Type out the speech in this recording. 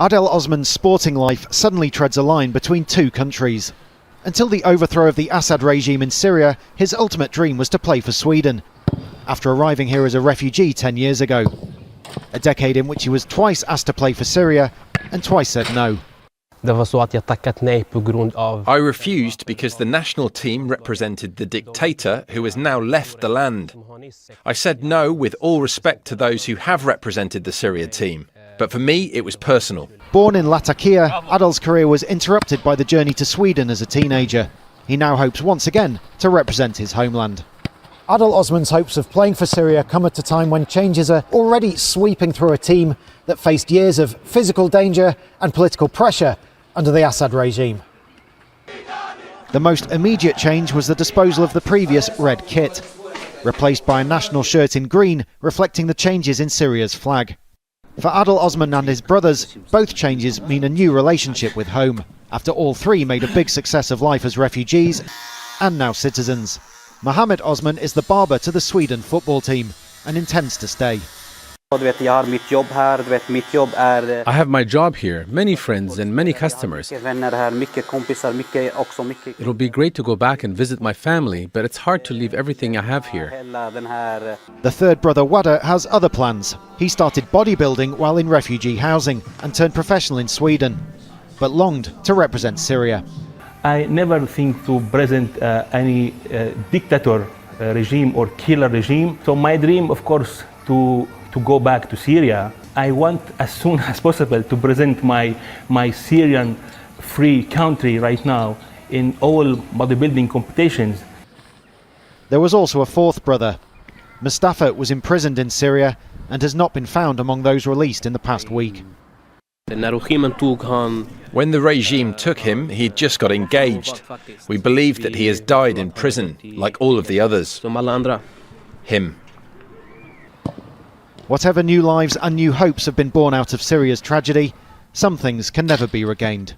Adel Osman's sporting life suddenly treads a line between two countries. Until the overthrow of the Assad regime in Syria, his ultimate dream was to play for Sweden, after arriving here as a refugee 10 years ago. A decade in which he was twice asked to play for Syria and twice said no. I refused because the national team represented the dictator who has now left the land. I said no with all respect to those who have represented the Syria team, but for me it was personal. Born in Latakia, Adel's career was interrupted by the journey to Sweden as a teenager. He now hopes once again to represent his homeland. Adel Osman's hopes of playing for Syria come at a time when changes are already sweeping through a team that faced years of physical danger and political pressure under the Assad regime. The most immediate change was the disposal of the previous red kit, replaced by a national shirt in green reflecting the changes in Syria's flag. For Adel Osman and his brothers, both changes mean a new relationship with home, after all three made a big success of life as refugees and now citizens. Mohammed Osman is the barber to the Sweden football team and intends to stay. I have my job here, many friends and many customers. It'll be great to go back and visit my family, but it's hard to leave everything I have here. The third brother Wada has other plans. He started bodybuilding while in refugee housing and turned professional in Sweden, but longed to represent Syria. I never think to present any dictator regime or killer regime. So my dream, of course, to go back to Syria. I want as soon as possible to present my Syrian free country right now in all bodybuilding competitions. There was also a fourth brother. Mustafa was imprisoned in Syria and has not been found among those released in the past week. When the regime took him, he'd just got engaged. We believe that he has died in prison, like all of the others. Him. Whatever new lives and new hopes have been born out of Syria's tragedy, some things can never be regained.